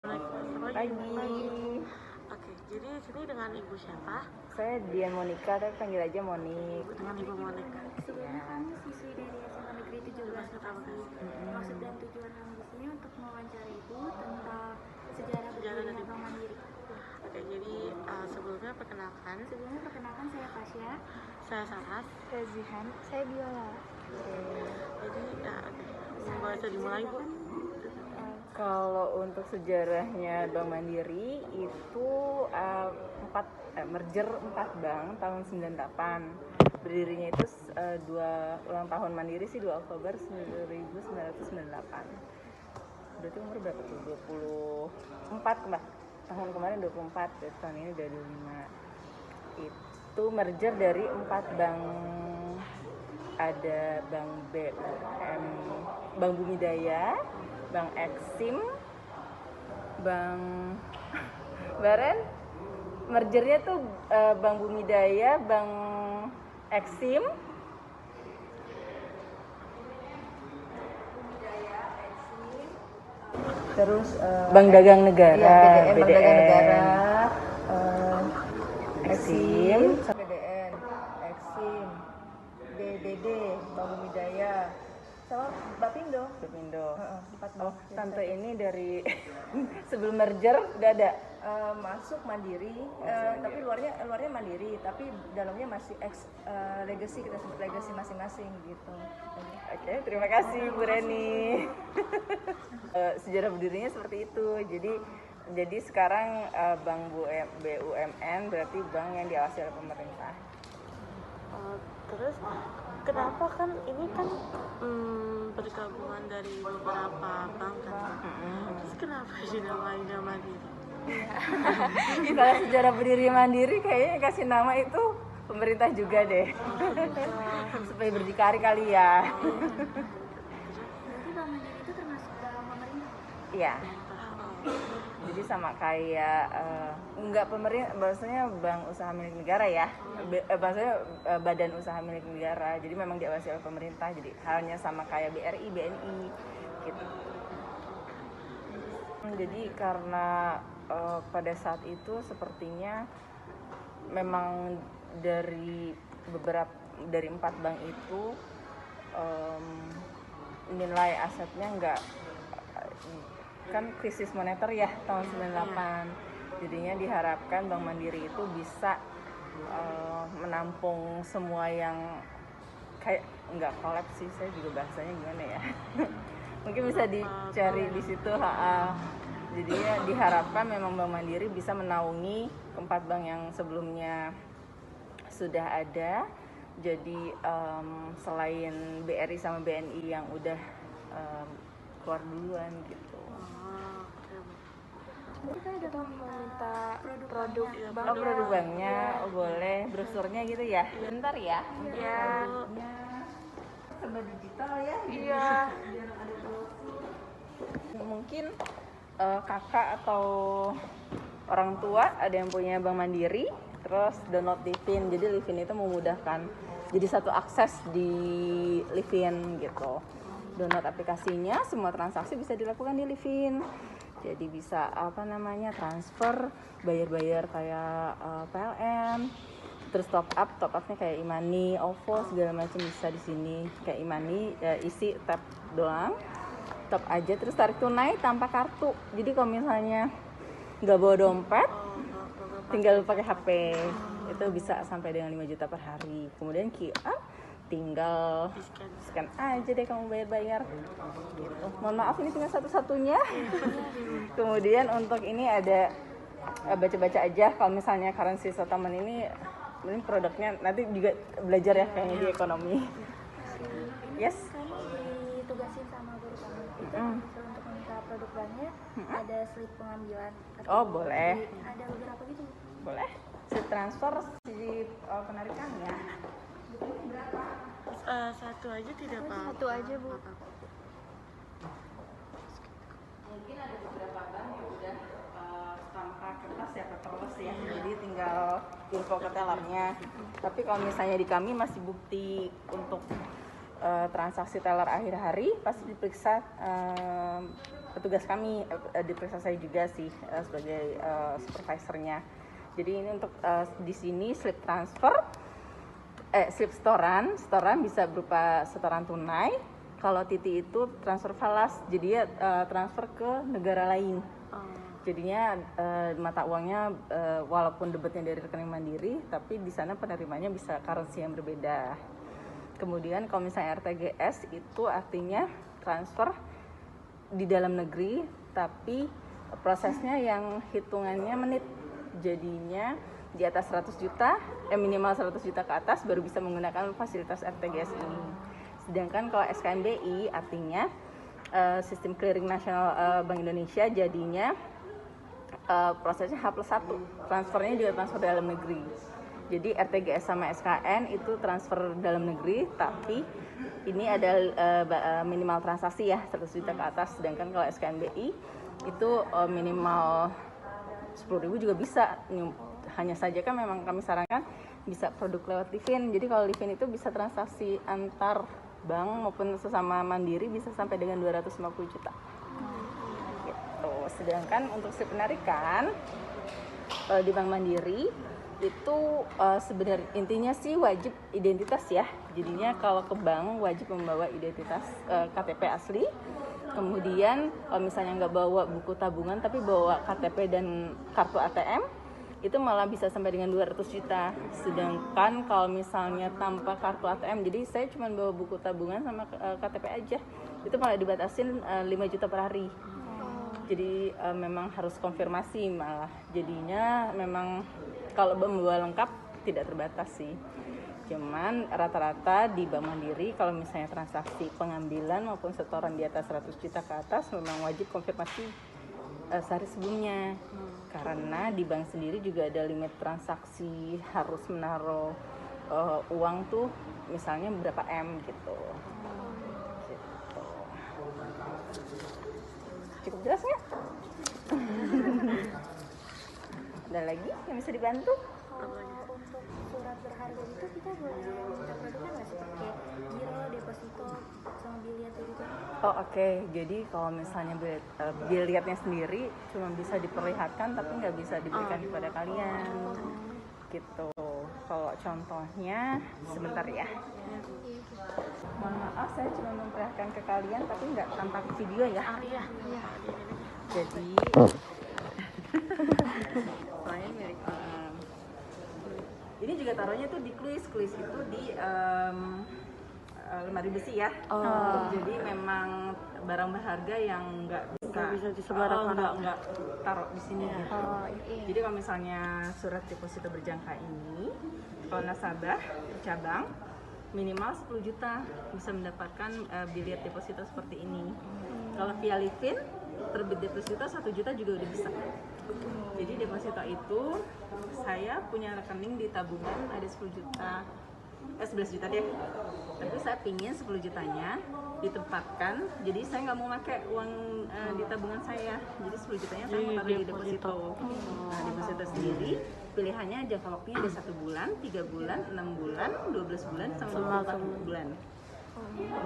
Pagi. Oke, jadi sini dengan Ibu siapa? Saya Dian Monica, tapi panggil aja Monik. Dengan Ibu Monica. Sebelumnya kami siswi dari SMA Negeri 17 Bekasi. Maksud dan tujuan kami di sini untuk mewawancara Ibu tentang sejarah berdirinya Bank Mandiri. Oke, jadi sebelumnya perkenalkan. Saya Tasya. Saya Saras. Saya Zihan. Saya Biola. Jadi, bisa dimulai Bu. Kalau untuk sejarahnya Bank Mandiri itu merger 4 bank tahun 98. Berdirinya itu ulang tahun Mandiri sih 2 Oktober 1998. Berarti umur berapa tuh? 24 tahun kemarin 24, tahun ini udah 25. Itu merger dari 4 bank. Ada Bank BUM, Bank Bumidaya, Bank Exim, Bank Baren. Mergernya tuh Bank Bumidaya, Bank Exim, terus Bank Dagang Negara, BDN, Bank Dagang Negara, Exim, BDN, Exim, BDD, Bank Bumidaya, sama Bapindo. Empat bank. Tante ini dari sebelum merger udah ada Masuk Mandiri, tapi luarnya Mandiri, tapi dalamnya masih legacy, kita sebut legacy masing-masing gitu. Oke, terima kasih Bu Reni. Sejarah berdirinya seperti itu. Jadi sekarang Bank BUMN berarti bank yang diawasi oleh pemerintah. Terus, kenapa kan ini kan pergabungan dari beberapa bank kan? Terus kenapa dinamainnya Mandiri? Kalau sejarah berdiri Mandiri kayaknya kasih nama itu pemerintah juga deh. Supaya berdikari kali ya. Berarti Bank Mandiri itu termasuk dalam pemerintah? Iya. Jadi sama kayak enggak pemerintah, bahasanya bank usaha milik negara ya. Bahasanya badan usaha milik negara. Jadi memang diawasi oleh pemerintah. Jadi halnya sama kayak BRI, BNI gitu. Jadi karena pada saat itu sepertinya memang dari 4 bank itu nilai asetnya enggak, kan krisis moneter ya tahun 98. Jadinya diharapkan Bank Mandiri itu bisa menampung semua yang kayak enggak kolaps sih, saya juga bahasanya gimana ya. Mungkin bisa dicari di situ. Jadinya diharapkan memang Bank Mandiri bisa menaungi 4 bank yang sebelumnya sudah ada. Jadi selain BRI sama BNI yang udah keluar duluan gitu. Kita ada meminta produk bank. Produk banknya, boleh brosurnya gitu ya. Bentar ya. Iya. Produknya serba digital ya. Iya. Mungkin kakak atau orang tua ada yang punya Bank Mandiri, terus download Livin. Jadi Livin itu memudahkan. Jadi satu akses di Livin gitu. Download aplikasinya, semua transaksi bisa dilakukan di Livin. Jadi bisa transfer, bayar-bayar kayak PLN, terus top upnya kayak e-money, OVO segala macam bisa di sini. Kayak e-money isi tap doang, top aja, terus tarik tunai tanpa kartu. Jadi kalau misalnya nggak bawa dompet, tinggal pakai HP, itu bisa sampai dengan 5 juta per hari. Kemudian QR, tinggal scan aja deh kamu bayar-bayar gitu. Mohon maaf ini tinggal satu-satunya. Kemudian untuk ini ada baca-baca aja kalau misalnya currency settlement ini produknya nanti juga belajar ya kayaknya di ekonomi. Yes. Kami ditugasin sama guru kami itu untuk meminta produk banknya, ada slip pengambilan. Oh boleh. Ada beberapa gitu. Boleh. Slip transfer, slip penarikannya. Satu aja tidak apa-apa. Satu aja Bu. Mungkin ada beberapa bank yang udah tanpa kertas ya paperless ya, jadi tinggal info ke tellernya. Tapi kalau misalnya di kami masih bukti untuk transaksi teller akhir hari pasti diperiksa petugas kami, diperiksa saya juga sih sebagai supervisornya. Jadi ini untuk di sini slip setoran bisa berupa setoran tunai. Kalau Titi itu transfer falas, jadi transfer ke negara lain. Jadinya mata uangnya walaupun debitnya dari rekening Mandiri, tapi di sana penerimanya bisa currency yang berbeda. Kemudian kalau misalnya RTGS itu artinya transfer di dalam negeri, tapi prosesnya yang hitungannya menit. Jadinya di atas 100 juta, minimal 100 juta ke atas baru bisa menggunakan fasilitas RTGS ini. Sedangkan kalau SKMBI artinya sistem clearing nasional Bank Indonesia, jadinya prosesnya H+1, transfernya juga transfer dalam negeri. Jadi RTGS sama SKN itu transfer dalam negeri, tapi ini ada minimal transaksi ya 100 juta ke atas. Sedangkan kalau SKNBI itu minimal 10.000 juga bisa. Hanya saja kan memang kami sarankan bisa produk lewat Livin. Jadi kalau Livin itu bisa transaksi antar bank maupun sesama Mandiri bisa sampai dengan 250 juta. Gitu. Sedangkan untuk si penarikan di Bank Mandiri itu sebenarnya intinya sih wajib identitas ya. Jadinya kalau ke bank wajib membawa identitas KTP asli. Kemudian kalau misalnya nggak bawa buku tabungan tapi bawa KTP dan kartu ATM, itu malah bisa sampai dengan 200 juta. Sedangkan kalau misalnya tanpa kartu ATM, jadi saya cuma bawa buku tabungan sama KTP aja, itu malah dibatasin 5 juta per hari. Jadi memang harus konfirmasi malah. Jadinya memang kalau membawa lengkap tidak terbatas sih. Cuman rata-rata di Bank Mandiri kalau misalnya transaksi pengambilan maupun setoran di atas 100 juta ke atas memang wajib konfirmasi sehari sebelumnya. Karena di bank sendiri juga ada limit transaksi, harus menaruh uang tuh misalnya berapa M gitu. Cukup jelas nggak? Ada lagi yang bisa dibantu? Untuk surat berharga itu kita boleh kita produksikan nggak sih kayak giro, deposito, sama biliar gitu? Oh oke. Jadi kalau misalnya biliarnya sendiri cuma bisa diperlihatkan tapi nggak bisa diberikan kepada kalian gitu. Kalau contohnya sebentar ya. Mohon maaf saya cuma memperlihatkan ke kalian tapi nggak tanpa video ya. Jadi soalnya milik ini juga taruhnya tuh di kuis itu di lemari besi ya. Jadi memang barang berharga yang nggak bisa disebarkan, nggak taruh di sini gitu. Jadi kalau misalnya surat deposito berjangka ini, kalau nasabah cabang minimal 10 juta bisa mendapatkan biliar deposito seperti ini. Kalau via Livin terbit deposito 1 juta juga udah bisa. Jadi deposito itu saya punya rekening di tabungan ada 10 juta 11 juta deh, tapi saya pingin 10 jutanya ditempatkan, jadi saya nggak mau pakai uang di tabungan saya, jadi 10 jutanya saya mau taruh di deposito. Nah, deposito sendiri pilihannya jangka waktunya ada 1 bulan, 3 bulan, 6 bulan, 12 bulan, sama 24 bulan.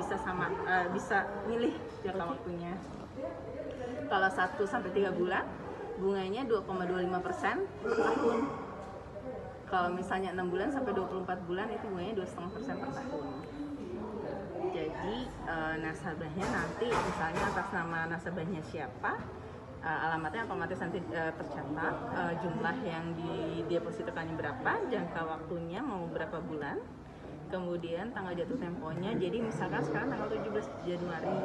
Bisa bisa milih jangka waktunya. Kalau 1 sampai 3 bulan bunganya 2,25% per tahun. Kalau misalnya 6 bulan sampai 24 bulan itu bunganya 2,5% per tahun. Jadi nasabahnya nanti misalnya atas nama nasabahnya siapa, alamatnya otomatis nanti tercatat, jumlah yang didepositokannya berapa, jangka waktunya mau berapa bulan, kemudian tanggal jatuh temponya. Jadi misalkan sekarang tanggal 17 Januari,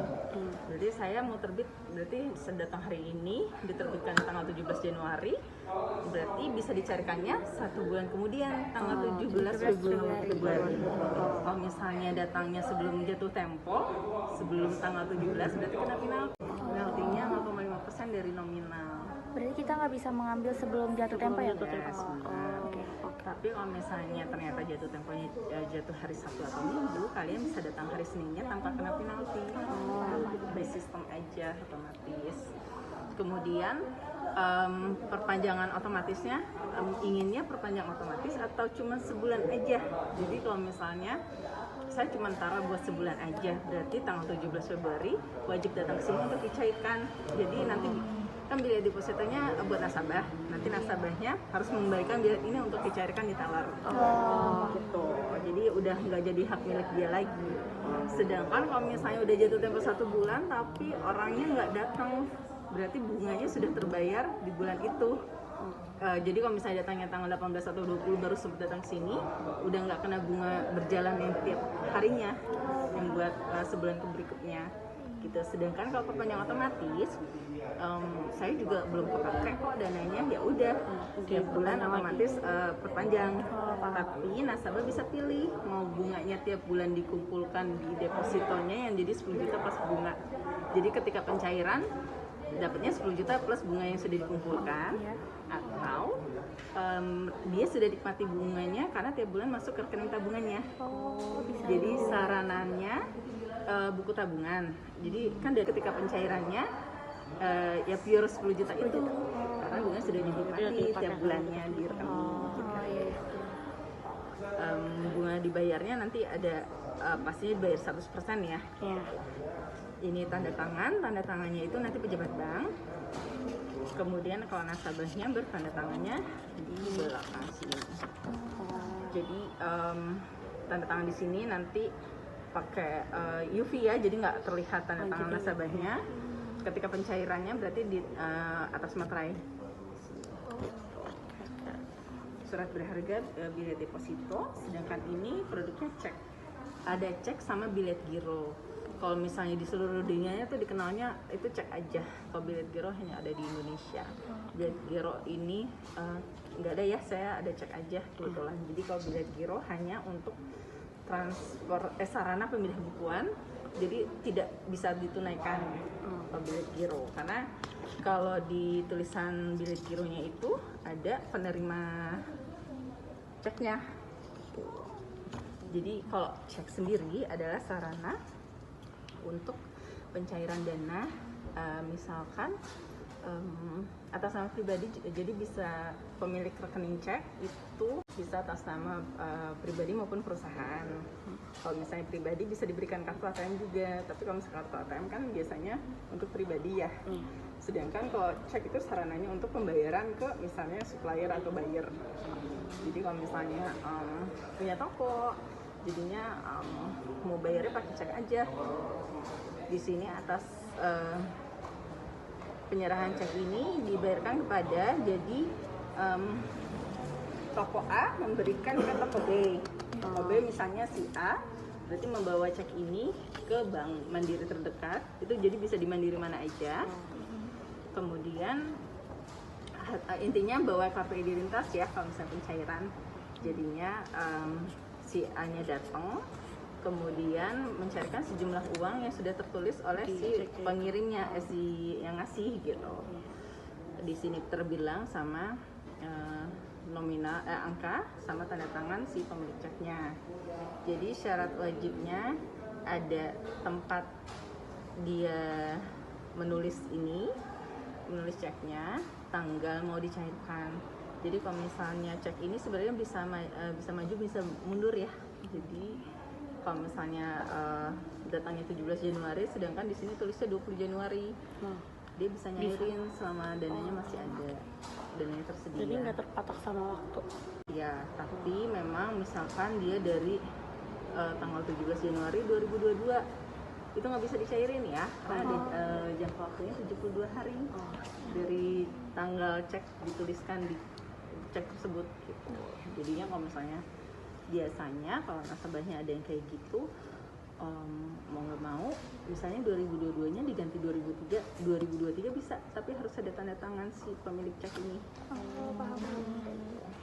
berarti saya mau terbit, berarti datang hari ini diterbitkan tanggal 17 Januari, berarti bisa dicarikannya 1 bulan kemudian tanggal 17 Februari. Kalau misalnya datangnya sebelum jatuh tempo, sebelum tanggal 17, berarti kena penaltinya 0,5% dari nominal. Berarti kita nggak bisa mengambil sebelum jatuh tempo ya? Tapi kalau misalnya ternyata jatuh temponya jatuh hari Sabtu atau Minggu, kalian bisa datang hari Seninnya tanpa kena penalti. By sistem aja otomatis. Kemudian perpanjangan otomatisnya, inginnya perpanjang otomatis atau cuma sebulan aja. Jadi kalau misalnya saya cuma taruh buat sebulan aja, berarti tanggal 17 Februari wajib datang ke sini untuk dicairkan. Jadi nanti kan bilet depositonya buat nasabah, nanti nasabahnya harus mengembalikan bilet ini untuk dicairkan di teller. Gitu. Jadi udah nggak jadi hak milik dia lagi. Sedangkan kalau misalnya udah jatuh tempo 1 bulan tapi orangnya nggak datang, berarti bunganya sudah terbayar di bulan itu. Jadi kalau misalnya datangnya tanggal 18 atau 20 baru sempat datang ke sini, udah nggak kena bunga berjalan yang tiap harinya yang buat sebulan ke berikutnya gitu. Sedangkan kalau perpanjang otomatis, saya juga belum kepakai kok dananya, ya udah tiap bulan otomatis perpanjang. Tapi nasabah bisa pilih mau bunganya tiap bulan dikumpulkan di depositonya yang jadi 10 juta plus bunga. Jadi ketika pencairan dapatnya 10 juta plus bunga yang sudah dikumpulkan, atau dia sudah nikmati bunganya karena tiap bulan masuk ke rekening tabungannya. Jadi saranannya buku tabungan. Jadi kan dari ketika pencairannya ya pure 10 juta itu karena bunga sudah dinikmati tiap bulannya di rekening. Bunga dibayarnya nanti ada pastinya dibayar 100% ya. Ini tanda tangannya itu nanti pejabat bank. Kemudian kalau nasabahnya bertanda tangannya di belakang sini. Jadi tanda tangan di sini nanti pakai UV ya, jadi nggak terlihat tanda tangan nasabahnya. Ketika pencairannya berarti di atas materai. Surat berharga bilet deposito, sedangkan ini produknya cek. Ada cek sama bilet giro. Kalau misalnya di seluruh dunia tuh dikenalnya itu cek aja. Kalau bilet giro hanya ada di Indonesia. Bilet giro ini nggak ada ya, saya ada cek aja kebetulan. Jadi kalau bilet giro hanya untuk transfer sarana pemilih bukuan, jadi tidak bisa ditunaikan kalau bilet giro. Karena kalau di tulisan bilet gironya itu ada penerima ceknya. Jadi kalau cek sendiri adalah sarana untuk pencairan dana, misalkan atas nama pribadi, jadi bisa pemilik rekening cek itu bisa atas nama pribadi maupun perusahaan. Kalau misalnya pribadi bisa diberikan kartu ATM juga, tapi kalau misalnya kartu ATM kan biasanya untuk pribadi ya. Sedangkan kalau cek itu sarananya untuk pembayaran ke misalnya supplier atau buyer. Jadi kalau misalnya punya toko, jadinya mau bayarnya pakai cek aja. Di sini atas penyerahan cek ini dibayarkan kepada, jadi toko A memberikan ke toko B. Toko B misalnya si A, berarti membawa cek ini ke bank mandiri terdekat, itu jadi bisa di mandiri mana aja. Kemudian intinya bawa kartu identitas ya kalau misalnya pencairan. Jadinya si A-nya datang, kemudian mencarikan sejumlah uang yang sudah tertulis oleh si pengirimnya, si yang ngasih gitu. Di sini terbilang sama nominal angka sama tanda tangan si pemilik ceknya. Jadi syarat wajibnya ada tempat dia menulis ceknya, tanggal mau dicairkan. Jadi kalau misalnya cek ini sebenarnya bisa maju bisa mundur ya. Jadi kalau misalnya datangnya 17 Januari, sedangkan di sini tulisnya 20 Januari, dia bisa nyairin selama dananya masih ada, dananya tersedia. Jadi nggak terpatok sama waktu. Ya, tapi memang misalkan dia dari tanggal 17 Januari 2022 itu nggak bisa dicairin ya, karena ada jangka waktunya 72 hari dari tanggal cek dituliskan di cek tersebut gitu. Jadinya kalau misalnya biasanya kalau nasabahnya ada yang kayak gitu, mau nggak mau misalnya 2022 nya diganti 2023 bisa, tapi harus ada tanda tangan si pemilik cek ini.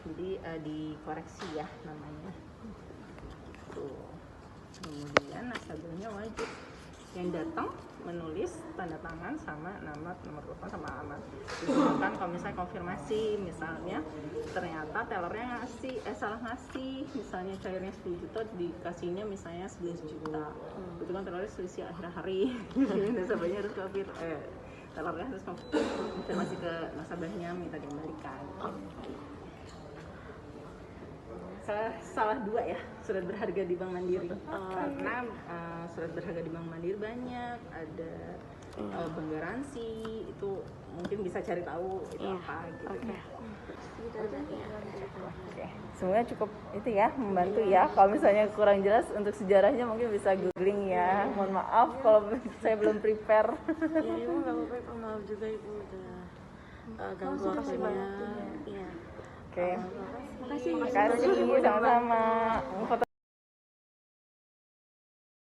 Jadi dikoreksi ya namanya. Tuh. Kemudian nasabahnya wajib yang datang menulis tanda tangan sama nama, nomor telepon sama alamat. Sedangkan kalau misalnya konfirmasi, misalnya ternyata tellernya salah ngasih, misalnya cairnya 10 juta dikasihnya misalnya 11 juta, itu kan tellernya selisih akhir hari. Nasabahnya harus tellernya harus konfirmasi ke nasabahnya minta dikembalikan. salah dua ya surat berharga di Bank Mandiri. Karena surat berharga di Bank Mandiri banyak, ada bank garansi, itu mungkin bisa cari tahu itu apa gitu. Oke, semuanya cukup itu ya, membantu ya. Kalau misalnya kurang jelas untuk sejarahnya mungkin bisa googling ya. Mohon maaf kalau saya belum prepare. Ya ibu nggak apa-apa, Ibu. Maaf juga ibu udah ganggu waktunya. Iya. Oke, Makasih. makasih sama-sama.